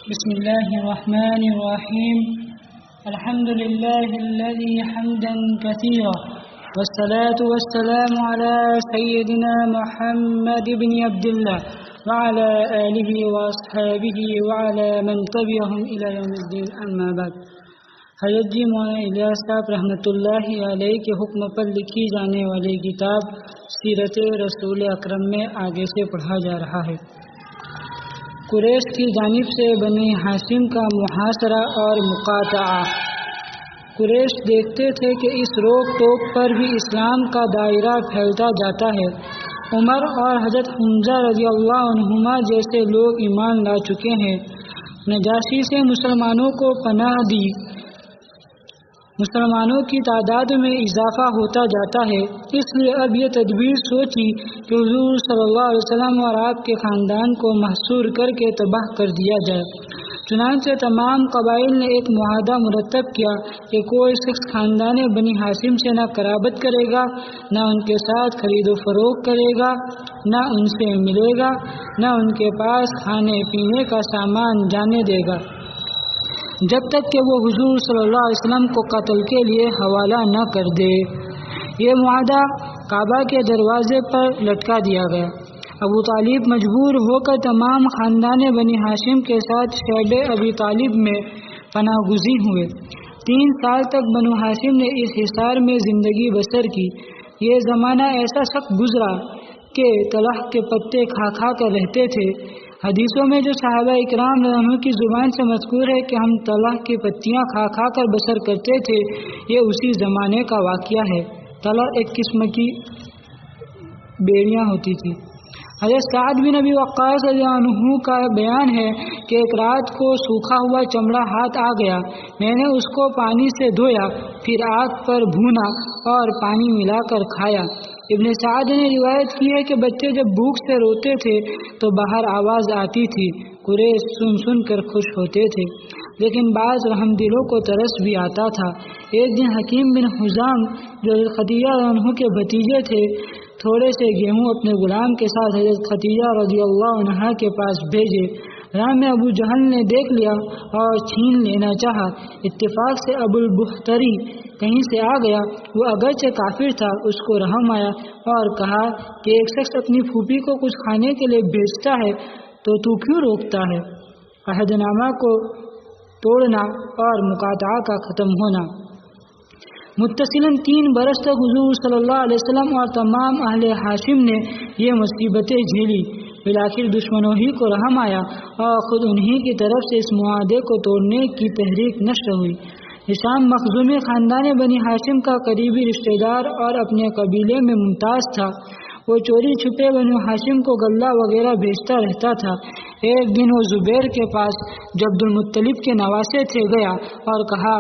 بسم الله الرحمن الرحيم. الحمد لله الذي حمدا كثيرا والصلاة والسلام على سيدنا محمد بن عبد الله وعلى آله وأصحابه وعلى من تبعهم إلى يوم الدين. أما بعد. حضرت جی مولانا الیاس صاحب رحمۃ اللہ علیہ کے حکم پر لکھی جانے والی کتاب سیرت رسول اکرم میں آگے سے پڑھا جا رہا ہے. قریش کی جانب سے بنی ہاشم کا محاصرہ اور مقاطعہ. قریش دیکھتے تھے کہ اس روک ٹوک پر بھی اسلام کا دائرہ پھیلتا جاتا ہے. عمر اور حضرت حمزہ رضی اللہ عنہما جیسے لوگ ایمان لا چکے ہیں. نجاشی سے مسلمانوں کو پناہ دی. مسلمانوں کی تعداد میں اضافہ ہوتا جاتا ہے. اس لیے اب یہ تدبیر سوچی کہ حضور صلی اللہ علیہ وسلم اور آپ کے خاندان کو محصور کر کے تباہ کر دیا جائے. چنانچہ تمام قبائل نے ایک معاہدہ مرتب کیا کہ کوئی شخص خاندان بنی ہاشم سے نہ قرابت کرے گا، نہ ان کے ساتھ خرید و فروخت کرے گا، نہ ان سے ملے گا، نہ ان کے پاس کھانے پینے کا سامان جانے دے گا جب تک کہ وہ حضور صلی اللہ علیہ وسلم کو قتل کے لیے حوالہ نہ کر دے. یہ معاہدہ کعبہ کے دروازے پر لٹکا دیا گیا. ابو طالب مجبور ہو کر تمام خاندان بنی ہاشم کے ساتھ شعب ابی طالب میں پناہ گزین ہوئے. 3 سال تک بنو ہاشم نے اس حصار میں زندگی بسر کی. یہ زمانہ ایسا سخت گزرا کہ تلخ کے پتے کھا کھا کر رہتے تھے. حدیثوں میں جو صحابہ اکرام رضی اللہ عنہم کی زبان سے مذکور ہے کہ ہم تلخ کی پتیاں کھا کھا کر بسر کرتے تھے، یہ اسی زمانے کا واقعہ ہے. تلخ ایک قسم کی بیڑیاں ہوتی تھی. حضرت سعد بن ابی وقاص رضی اللہ عنہ کا بیان ہے کہ ایک رات کو سوکھا ہوا چمڑا ہاتھ آ گیا. میں نے اس کو پانی سے دھویا، پھر آگ پر بھونا اور پانی ملا کر کھایا. ابن سعد نے روایت کی ہے کہ بچے جب بھوک سے روتے تھے تو باہر آواز آتی تھی. قریش سن سن کر خوش ہوتے تھے، لیکن بعض رحم دلوں کو ترس بھی آتا تھا. ایک دن حکیم بن حزام جو حضرت خدیجہ عنہ کے بھتیجے تھے، تھوڑے سے گیہوں اپنے غلام کے ساتھ حضرت خدیجہ رضی اللہ عنہا کے پاس بھیجے. رام میں ابو جہل نے دیکھ لیا اور چھین لینا چاہا. اتفاق سے ابو البختری کہیں سے آ گیا. وہ اگرچہ کافر تھا، اس کو رحم آیا اور کہا کہ ایک شخص اپنی پھوپھی کو کچھ کھانے کے لیے بھیجتا ہے تو تو کیوں روکتا ہے؟ عہد نامہ کو توڑنا اور مقاطعہ کا ختم ہونا. متصلاً 3 برس تک حضور صلی اللہ علیہ وسلم اور تمام اہل ہاشم نے یہ مصیبتیں جھیلی. بالآخر دشمنوں ہی کو رحم آیا اور خود انہی کی طرف سے اس معاہدے کو توڑنے کی تحریک نشر ہوئی. ہشام مخزومی خاندان بنی ہاشم کا قریبی رشتہ دار اور اپنے قبیلے میں ممتاز تھا. وہ چوری چھپے بنو ہاشم کو غلہ وغیرہ بھیجتا رہتا تھا. ایک دن وہ زبیر کے پاس جو عبد المطلب کے نواسے تھے گیا اور کہا،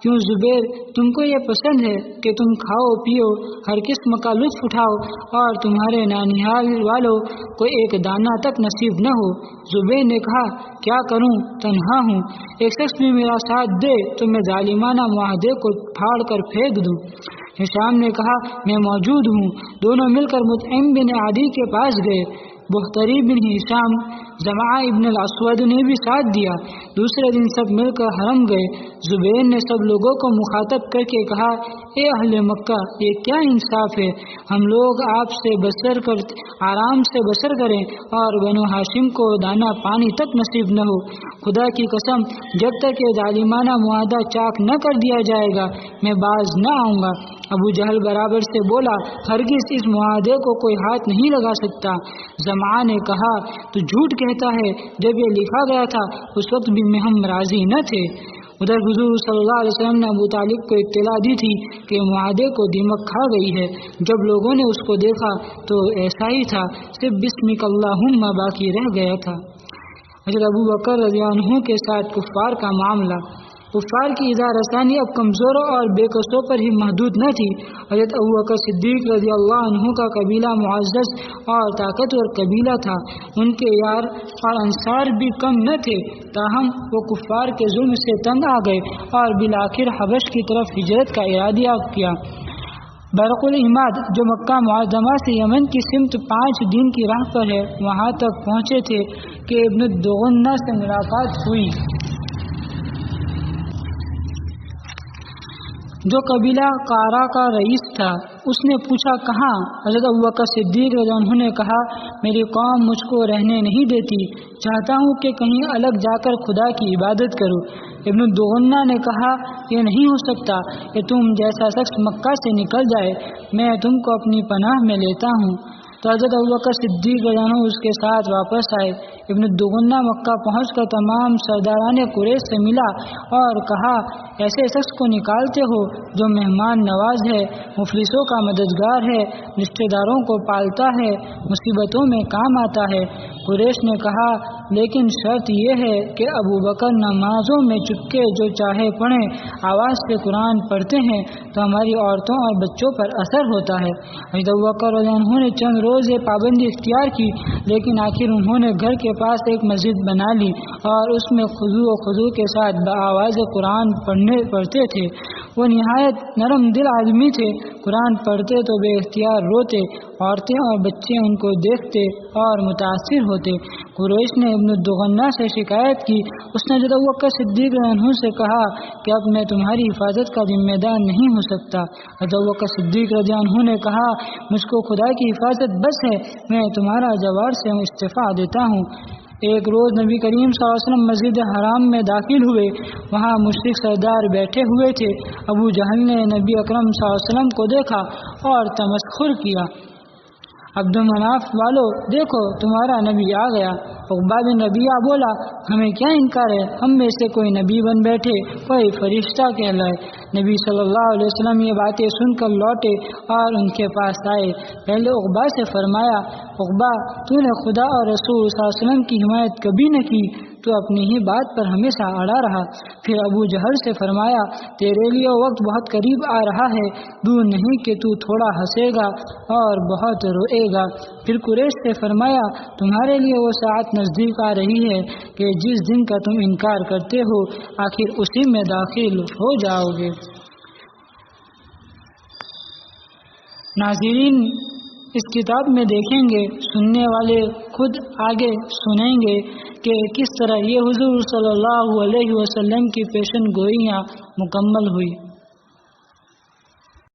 کیوں زبیر، تم کو یہ پسند ہے کہ تم کھاؤ پیو، ہر قسم کا لطف اٹھاؤ اور تمہارے نانیہال والوں کو ایک دانہ تک نصیب نہ ہو؟ زبیر نے کہا، کیا کروں، تنہا ہوں. ایک شخص بھی میرا ساتھ دے تو میں ظالمانہ معاہدے کو پھاڑ کر پھینک دوں. ہشام نے کہا، میں موجود ہوں. دونوں مل کر مطعم بن عدی کے پاس گئے. بختری بن ہشام، جماع ابن الاسود نے بھی ساتھ دیا. دوسرے دن سب مل کر حرم گئے. زبیر نے سب لوگوں کو مخاطب کر کے کہا، اے اہل مکہ، یہ کیا انصاف ہے؟ ہم لوگ آپ سے آرام سے بسر کریں اور بنو ہاشم کو دانہ پانی تک نصیب نہ ہو. خدا کی قسم، جب تک یہ ظالمانہ معاہدہ چاک نہ کر دیا جائے گا میں باز نہ آؤں گا. ابو جہل برابر سے بولا، ہرگز اس معاہدے کو کوئی ہاتھ نہیں لگا سکتا. جماع نے کہا، تو جھوٹ کہتا ہے، جب یہ لکھا گیا تھا اس وقت بھی ہم راضی نہ تھے. ادھر حضور صلی اللہ علیہ وسلم نے ابو طالب کو اطلاع دی تھی کہ معاہدے کو دیمک کھا گئی ہے. جب لوگوں نے اس کو دیکھا تو ایسا ہی تھا، صرف بسمک اللہم باقی رہ گیا تھا. حضرت ابو بکر رضی اللہ عنہ کے ساتھ کفار کا معاملہ. کفار کی اظہار رسانی اب کمزوروں اور بے کسوں پر ہی محدود نہ تھی. حضرت ابو بکر صدیق رضی اللہ عنہ کا قبیلہ معزز اور طاقتور قبیلہ تھا. ان کے یار اور انصار بھی کم نہ تھے. تاہم وہ کفار کے ظلم سے تنگ آ گئے اور بالآخر حبش کی طرف ہجرت کا ارادہ کیا. برق العماد جو مکہ معظمہ سے یمن کی سمت 5 دن کی راہ پر ہے، وہاں تک پہنچے تھے کہ ابن الدغنہ سے ملاقات ہوئی، جو قبیلہ قارا کا رئیس تھا۔ اس نے پوچھا کہاں؟ حضرت ابوبکر صدیق رضی اللہ عنہ نے کہا میری قوم مجھ کو رہنے نہیں دیتی، چاہتا ہوں کہ کہیں الگ جا کر خدا کی عبادت کروں۔ ابن الدغنہ نے کہا یہ نہیں ہو سکتا کہ تم جیسا شخص مکہ سے نکل جائے، میں تم کو اپنی پناہ میں لیتا ہوں۔ تو حضرت ابوبکر صدیق رضی اللہ عنہ اس کے ساتھ واپس آئے۔ ابن الدغنہ مکہ پہنچ کر تمام سرداران قریش سے ملا اور کہا ایسے شخص کو نکالتے ہو جو مہمان نواز ہے، مفلسوں کا مددگار ہے، رشتہ داروں کو پالتا ہے، مصیبتوں میں کام آتا ہے۔ قریش نے کہا لیکن شرط یہ ہے کہ ابوبکر نمازوں میں چپکے جو چاہے پڑھیں، آواز سے قرآن پڑھتے ہیں تو ہماری عورتوں اور بچوں پر اثر ہوتا ہے۔ حضرت ابوبکر رضی اللہ عنہ نے چند روز یہ پابندی اختیار کی، لیکن آخر انہوں نے گھر کے پاس ایک مسجد بنا لی اور اس میں خضوع و خضوع کے ساتھ بآواز قرآن پڑھتے تھے۔ وہ نہایت نرم دل آدمی تھے، قرآن پڑھتے تو بے اختیار روتے، عورتیں اور بچے ان کو دیکھتے اور متاثر ہوتے۔ قریش نے ابن الدغنہ سے شکایت کی، اس نے حضرت ابوبکر صدیق رضی اللہ عنہ سے کہا کہ اب میں تمہاری حفاظت کا ذمہ دار نہیں ہو سکتا۔ حضرت ابوبکر صدیق رضی اللہ عنہ نے کہا مجھ کو خدا کی حفاظت بس ہے، میں تمہارا جوار سے استعفیٰ دیتا ہوں۔ ایک روز نبی کریم صلی اللہ علیہ وسلم مسجد حرام میں داخل ہوئے، وہاں مشرک سردار بیٹھے ہوئے تھے۔ ابو جہل نے نبی اکرم صلی اللہ علیہ وسلم کو دیکھا اور تمسخر کیا، عبد مناف والو دیکھو تمہارا نبی آ گیا۔ عقبہ بن ربیعہ بولا ہمیں کیا انکار ہے، ہم میں سے کوئی نبی بن بیٹھے، کوئی فرشتہ کہلائے۔ نبی صلی اللہ علیہ وسلم یہ باتیں سن کر لوٹے اور ان کے پاس آئے۔ پہلے عقبہ سے فرمایا عقبہ تو نے خدا اور رسول صلی اللہ علیہ وسلم کی حمایت کبھی نہ کی، تو اپنی ہی بات پر ہمیشہ اڑا رہا۔ پھر ابو جہل سے فرمایا تیرے لیے وقت بہت قریب آ رہا ہے، دور نہیں کہ تو تھوڑا ہنسے گا اور بہت روئے گا۔ پھر قریش سے فرمایا تمہارے لیے وہ ساعت نزدیک آ رہی ہے کہ جس دن کا تم انکار کرتے ہو آخر اسی میں داخل ہو جاؤ گے۔ ناظرین اس کتاب میں دیکھیں گے، سننے والے خود آگے سنیں گے کہ کس طرح یہ حضور صلی اللہ علیہ وسلم کی پیشن گوئیاں مکمل ہوئی۔